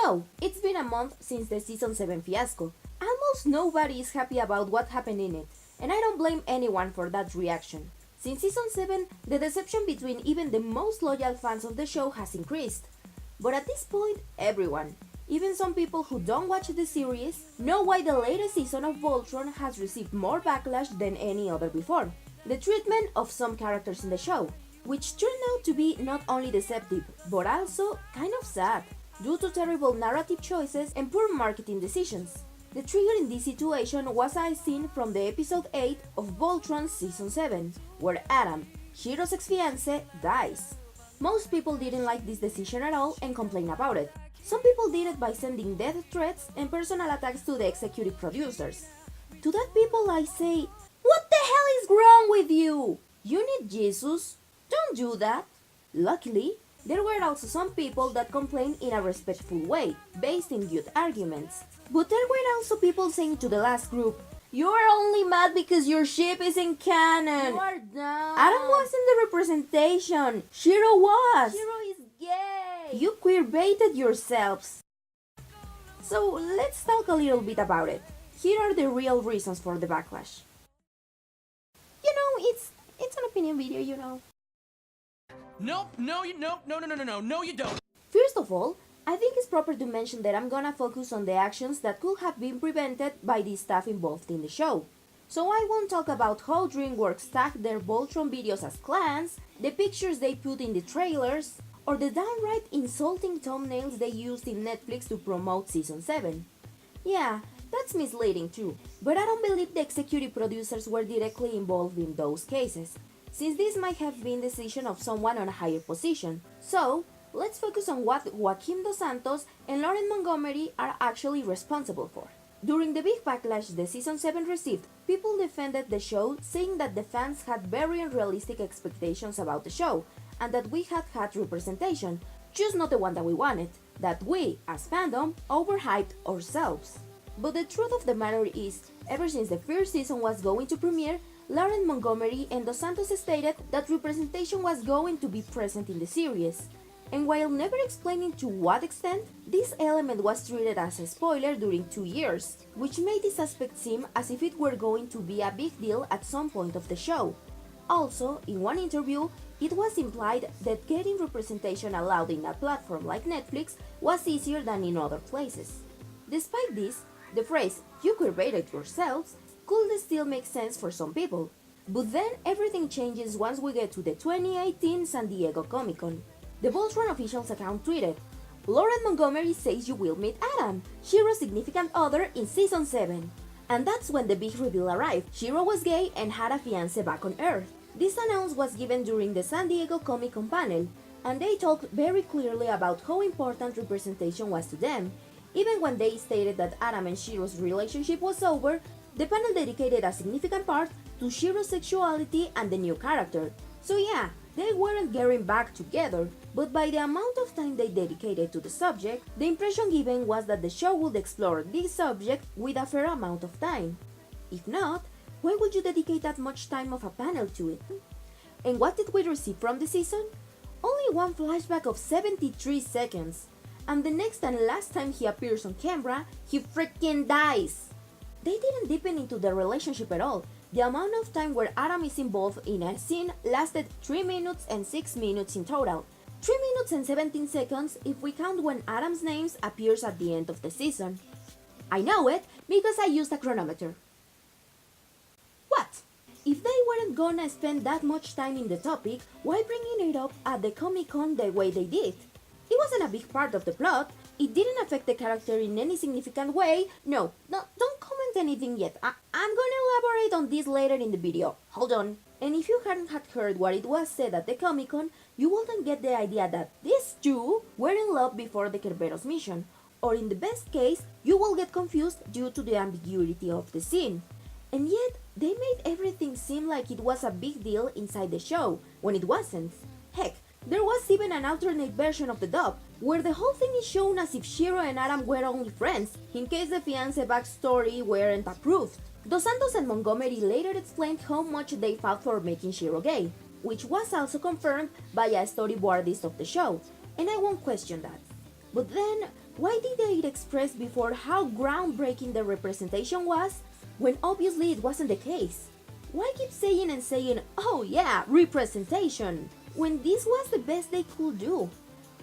So, it's been a month since the Season 7 fiasco. Almost nobody is happy about what happened in it, and I don't blame anyone for that reaction. Since Season 7, the deception between even the most loyal fans of the show has increased. But at this point, everyone, even some people who don't watch the series, know why the latest season of Voltron has received more backlash than any other before. The treatment of some characters in the show, which turned out to be not only deceptive, but also kind of sad, due to terrible narrative choices and poor marketing decisions. The trigger in this situation was a scene from the episode 8 of Voltron Season 7, where Adam, Shiro's ex-fiancé, dies. Most people didn't like this decision at all and complained about it. Some people did it by sending death threats and personal attacks to the executive producers. To that people I say, what the hell is wrong with you? You need Jesus? Don't do that. Luckily, there were also some people that complained in a respectful way, based in good arguments. But there were also people saying to the last group, you are only mad because your ship isn't canon. You are dumb. Adam wasn't the representation. Shiro was. Shiro is gay. You queer-baited yourselves. So let's talk a little bit about it. Here are the real reasons for the backlash. It's an opinion video, Nope, no, you don't. First of all, I think it's proper to mention that I'm gonna focus on the actions that could have been prevented by the staff involved in the show. So I won't talk about how DreamWorks tagged their Voltron videos as clans, the pictures they put in the trailers, or the downright insulting thumbnails they used in Netflix to promote Season 7. Yeah, that's misleading too, but I don't believe the executive producers were directly involved in those cases, since this might have been the decision of someone on a higher position. So, let's focus on what Joaquim Dos Santos and Lauren Montgomery are actually responsible for. During the big backlash the Season 7 received, people defended the show, saying that the fans had very unrealistic expectations about the show, and that we had representation, just not the one that we wanted, that we, as fandom, overhyped ourselves. But the truth of the matter is, ever since the first season was going to premiere, Lauren Montgomery and Dos Santos stated that representation was going to be present in the series. And while never explaining to what extent, this element was treated as a spoiler during 2 years, which made this aspect seem as if it were going to be a big deal at some point of the show. Also, in one interview, it was implied that getting representation allowed in a platform like Netflix was easier than in other places. Despite this, the phrase, you queer-baited yourselves, could still make sense for some people. But then everything changes once we get to the 2018 San Diego Comic-Con. The Voltron official's account tweeted, Lauren Montgomery says you will meet Adam, Shiro's significant other in Season 7. And that's when the big reveal arrived. Shiro was gay and had a fiancé back on Earth. This announcement was given during the San Diego Comic-Con panel, and they talked very clearly about how important representation was to them. Even when they stated that Adam and Shiro's relationship was over, the panel dedicated a significant part to Shiro's sexuality and the new character. So yeah, they weren't getting back together, but by the amount of time they dedicated to the subject, the impression given was that the show would explore this subject with a fair amount of time. If not, why would you dedicate that much time of a panel to it? And what did we receive from the season? Only one flashback of 73 seconds. And the next and last time he appears on camera, he freaking dies! They didn't deepen into their relationship at all. The amount of time where Adam is involved in a scene lasted 3 minutes and 6 minutes in total. 3 minutes and 17 seconds if we count when Adam's name appears at the end of the season. I know it because I used a chronometer. What? If they weren't gonna spend that much time in the topic, why bringing it up at the Comic-Con the way they did? It wasn't a big part of the plot, it didn't affect the character in any significant way. No, don't comment anything yet, I'm gonna elaborate on this later in the video, hold on. And if you hadn't had heard what it was said at the Comic-Con, you wouldn't get the idea that these two were in love before the Kerberos mission, or in the best case, you will get confused due to the ambiguity of the scene. And yet, they made everything seem like it was a big deal inside the show, when it wasn't. Heck, there was even an alternate version of the dub, where the whole thing is shown as if Shiro and Adam were only friends, in case the fiancé backstory weren't approved. Dos Santos and Montgomery later explained how much they fought for making Shiro gay, which was also confirmed by a storyboardist of the show, and I won't question that. But then, Why did they express before how groundbreaking the representation was, when obviously it wasn't the case? Why keep saying and saying, oh yeah, representation, when this was the best they could do?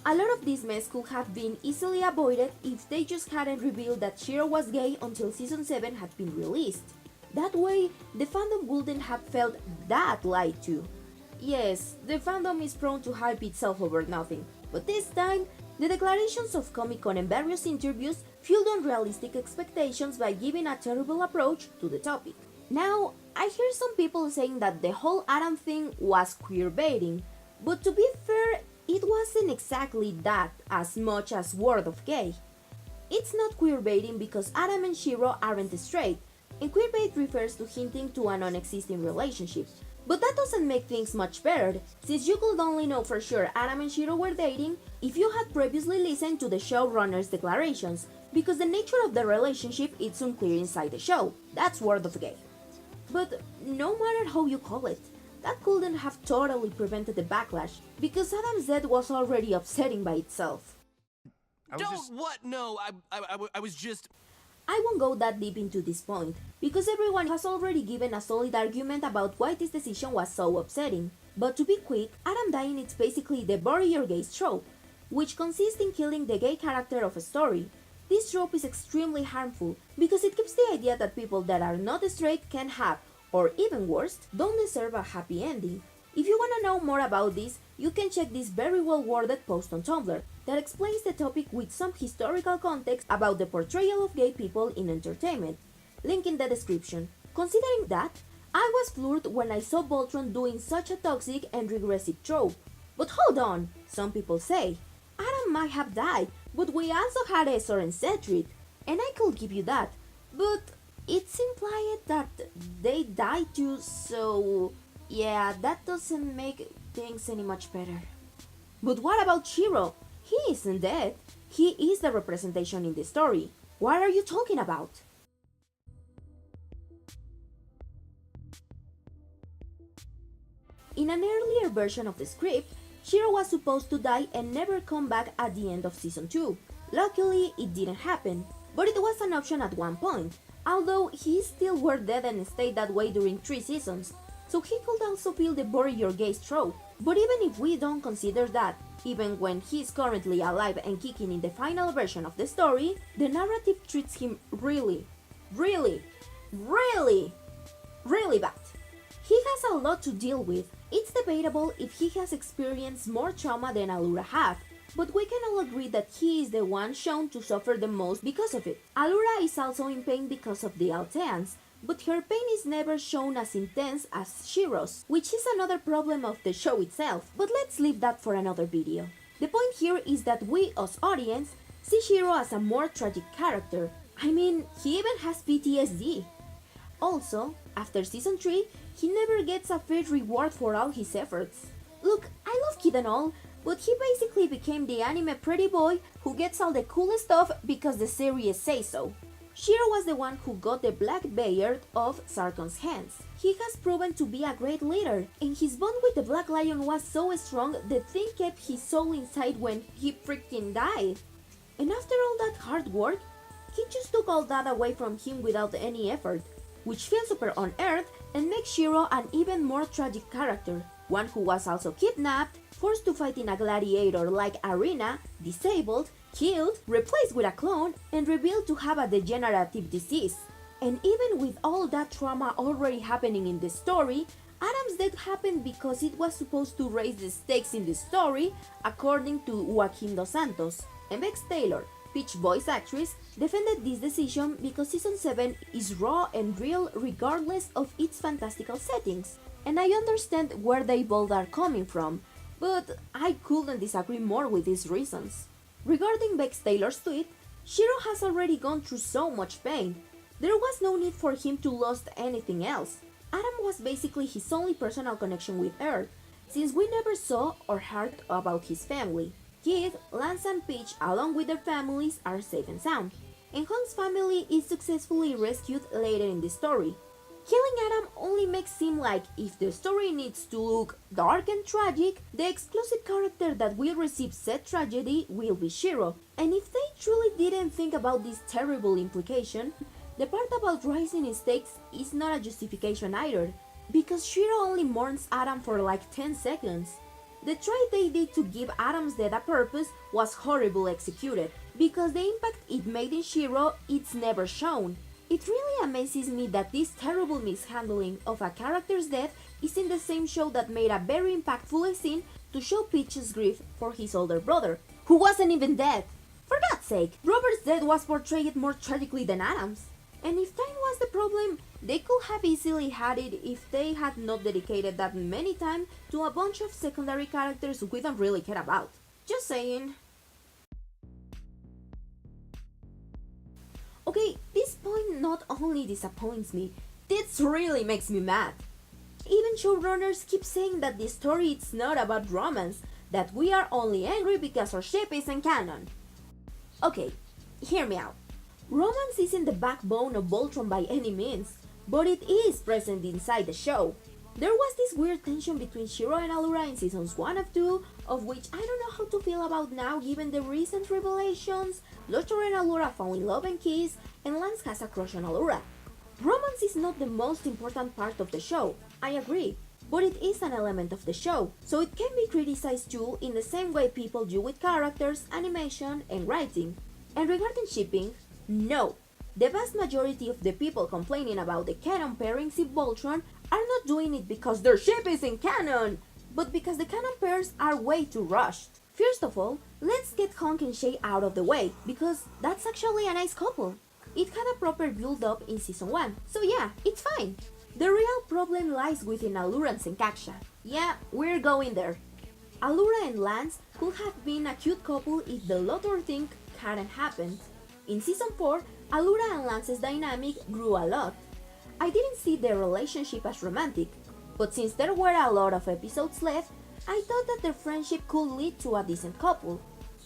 A lot of this mess could have been easily avoided if they just hadn't revealed that Shiro was gay until season 7 had been released. That way, the fandom wouldn't have felt that lied to. Yes, the fandom is prone to hype itself over nothing, but this time, the declarations of Comic-Con and various interviews fueled unrealistic expectations by giving a terrible approach to the topic. Now, I hear some people saying that the whole Adam thing was queerbaiting, but to be fair, it wasn't exactly that as much as word of gay. It's not queerbaiting because Adam and Shiro aren't straight, and queerbait refers to hinting to a non-existing relationship. But that doesn't make things much better, since you could only know for sure Adam and Shiro were dating if you had previously listened to the showrunner's declarations, because the nature of the relationship is unclear inside the show. That's word of gay. But no matter how you call it, that couldn't have totally prevented the backlash, because Adam's death was already upsetting by itself. What? No, I was just... I won't go that deep into this point, because everyone has already given a solid argument about why this decision was so upsetting. But to be quick, Adam dying is basically the bury your gays trope, which consists in killing the gay character of a story. This trope is extremely harmful, because it keeps the idea that people that are not straight can have, or even worse, don't deserve a happy ending. If you wanna know more about this, you can check this very well worded post on Tumblr that explains the topic with some historical context about the portrayal of gay people in entertainment. Link in the description. Considering that, I was floored when I saw Voltron doing such a toxic and regressive trope. But hold on, some people say, Adam might have died, but we also had Ezor and Cedric, and I could give you that, but it's implied that they died too, so yeah, that doesn't make things any much better. But what about Shiro? He isn't dead. He is the representation in the story. What are you talking about? In an earlier version of the script, Shiro was supposed to die and never come back at the end of season 2. Luckily, it didn't happen, but it was an option at one point, although he still were dead and stayed that way during 3 seasons, so he could also feel the bury your gays trope. But even if we don't consider that, even when he's currently alive and kicking in the final version of the story, the narrative treats him really bad. He has a lot to deal with. It's debatable if he has experienced more trauma than Allura have, but we can all agree that he is the one shown to suffer the most because of it. Allura is also in pain because of the Alteans, but her pain is never shown as intense as Shiro's, which is another problem of the show itself, but let's leave that for another video. The point here is that we, as audience, see Shiro as a more tragic character. I mean, he even has PTSD. Also, after season 3, he never gets a fair reward for all his efforts. Look, I love Kid and all, but he basically became the anime pretty boy who gets all the cool stuff because the series says so. Shiro was the one who got the black beard off Sarkon's hands. He has proven to be a great leader, and his bond with the Black Lion was so strong the thing kept his soul inside when he freaking died. And after all that hard work, he just took all that away from him without any effort, which feels super unearned and makes Shiro an even more tragic character, one who was also kidnapped, forced to fight in a gladiator-like arena, disabled, killed, replaced with a clone, and revealed to have a degenerative disease. And even with all that trauma already happening in the story, Adam's death happened because it was supposed to raise the stakes in the story, according to Joaquin Dos Santos. And Bex Taylor, Peach voice actress, defended this decision because season 7 is raw and real regardless of its fantastical settings. And I understand where they both are coming from, but I couldn't disagree more with these reasons. Regarding Bex Taylor's tweet, Shiro has already gone through so much pain. There was no need for him to lose anything else. Adam was basically his only personal connection with Earth, since we never saw or heard about his family. Kid, Lance and Peach, along with their families, are safe and sound, and Hunk's family is successfully rescued later in the story. Killing Adam only makes seem like if the story needs to look dark and tragic, the exclusive character that will receive said tragedy will be Shiro. And if they truly didn't think about this terrible implication, the part about rising in stakes is not a justification either, because Shiro only mourns Adam for like 10 seconds. The try they did to give Adam's death a purpose was horribly executed, because the impact it made in Shiro it's never shown. It really amazes me that this terrible mishandling of a character's death is in the same show that made a very impactful scene to show Peach's grief for his older brother, who wasn't even dead. For God's sake, Robert's death was portrayed more tragically than Adam's. And if time was the problem, they could have easily had it if they had not dedicated that many time to a bunch of secondary characters we don't really care about. Just saying. Okay, this point not only disappoints me, this really makes me mad. Even showrunners keep saying that the story is not about romance, that we are only angry because our ship isn't canon. Okay, hear me out. Romance isn't the backbone of Voltron by any means, but it is present inside the show. There was this weird tension between Shiro and Allura in seasons 1 and 2, of which I don't know how to feel about now given the recent revelations. Lotor and Allura fall in love and kiss, and Lance has a crush on Allura. Romance is not the most important part of the show, I agree, but it is an element of the show, so it can be criticized too in the same way people do with characters, animation, and writing. And regarding shipping, no. The vast majority of the people complaining about the canon pairings in Voltron are not doing it because their ship isn't canon, but because the canon pairs are way too rushed. First of all, let's get Honk and Shay out of the way, because that's actually a nice couple. It had a proper build-up in season 1, so yeah, it's fine. The real problem lies within Allura and Senkakusha. Yeah, we're going there. Allura and Lance could have been a cute couple if the Lotor thing hadn't happened. In season 4, Allura and Lance's dynamic grew a lot. I didn't see their relationship as romantic, but since there were a lot of episodes left, I thought that their friendship could lead to a decent couple.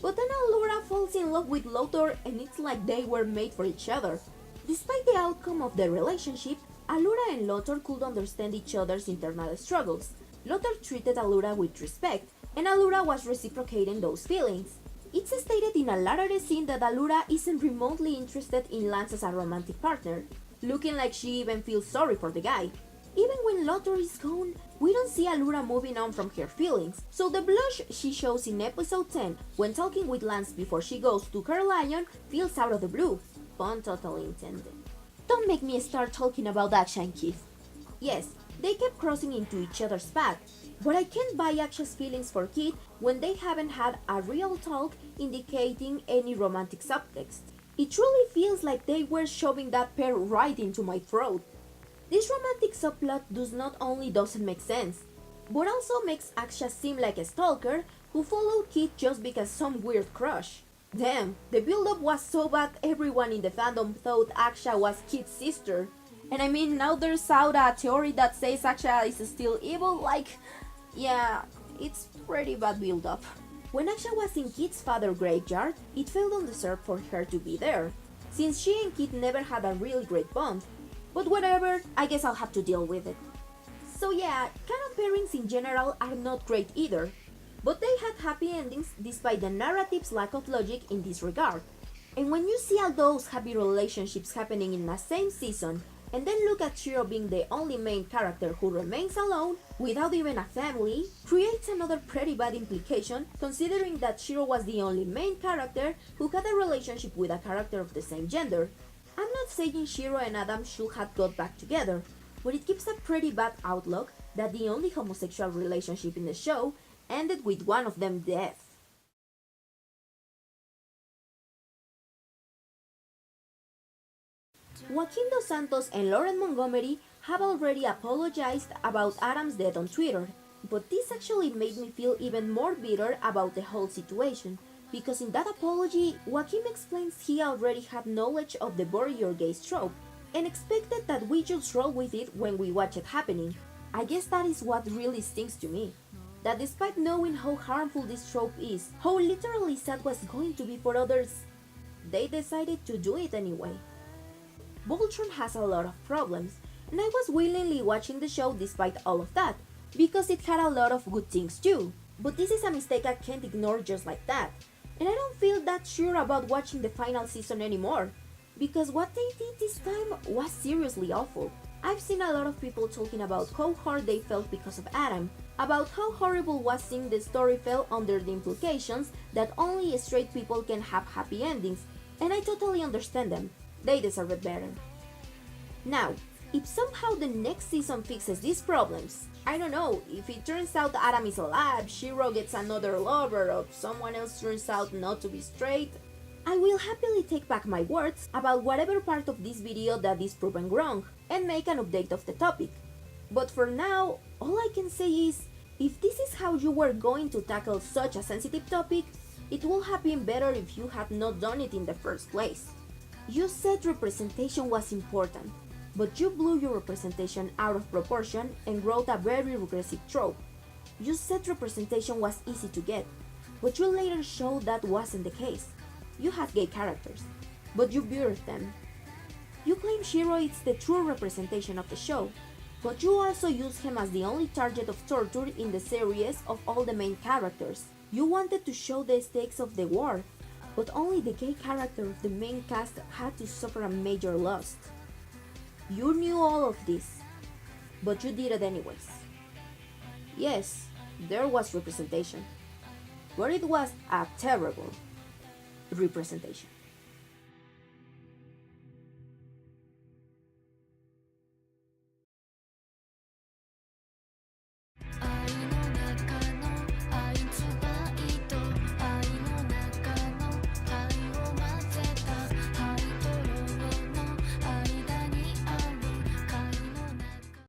But then Allura falls in love with Lotor and it's like they were made for each other. Despite the outcome of their relationship, Allura and Lotor could understand each other's internal struggles. Lotor treated Allura with respect, and Allura was reciprocating those feelings. It's stated in a later scene that Allura isn't remotely interested in Lance as a romantic partner, looking like she even feels sorry for the guy. Even when Lotor is gone, we don't see Allura moving on from her feelings, so the blush she shows in episode 10 when talking with Lance before she goes to her lion feels out of the blue. Pun totally intended. Don't make me start talking about Aksha and Keith. Yes, they kept crossing into each other's path, but I can't buy Aksha's feelings for Keith when they haven't had a real talk indicating any romantic subtext. It truly feels like they were shoving that pair right into my throat. This romantic subplot does not only doesn't make sense, but also makes Aksha seem like a stalker who followed Keith just because some weird crush. Damn, the build-up was so bad everyone in the fandom thought Aksha was Keith's sister. And I mean, now there's out a theory that says Aksha is still evil, like, yeah, it's pretty bad build-up. When Aksha was in Keith's father's graveyard, it felt undeserved for her to be there, since she and Keith never had a really great bond. But whatever, I guess I'll have to deal with it. So yeah, canon pairings in general are not great either, but they had happy endings despite the narrative's lack of logic in this regard. And when you see all those happy relationships happening in the same season, and then look at Shiro being the only main character who remains alone, without even a family, creates another pretty bad implication considering that Shiro was the only main character who had a relationship with a character of the same gender. I'm not saying Shiro and Adam should have got back together, but it gives a pretty bad outlook that the only homosexual relationship in the show ended with one of them death. Joaquin Dos Santos and Lauren Montgomery have already apologized about Adam's death on Twitter, but this actually made me feel even more bitter about the whole situation, because in that apology, Joaquin explains he already had knowledge of the bury your gays trope, and expected that we just roll with it when we watch it happening. I guess that is what really stings to me. That despite knowing how harmful this trope is, how literally sad was going to be for others, they decided to do it anyway. Voltron has a lot of problems, And I was willingly watching the show despite all of that, because it had a lot of good things too. But this is a mistake I can't ignore just like that. And I don't feel that sure about watching the final season anymore, because what they did this time was seriously awful. I've seen a lot of people talking about how hard they felt because of Adam, about how horrible was seeing the story fell under the implications that only straight people can have happy endings, and I totally understand them. They deserve it better. Now, if somehow the next season fixes these problems, I don't know, if it turns out Adam is alive, Shiro gets another lover, or someone else turns out not to be straight, I will happily take back my words about whatever part of this video that is proven wrong and make an update of the topic. But for now, all I can say is, if this is how you were going to tackle such a sensitive topic, it would have been better if you had not done it in the first place. You said representation was important, but you blew your representation out of proportion and wrote a very regressive trope. You said representation was easy to get, but you later showed that wasn't the case. You had gay characters, but you buried them. You claim Shiro is the true representation of the show, but you also use him as the only target of torture in the series of all the main characters. You wanted to show the stakes of the war, but only the gay character of the main cast had to suffer a major loss. You knew all of this, but you did it anyways. Yes, there was representation, but it was a terrible representation.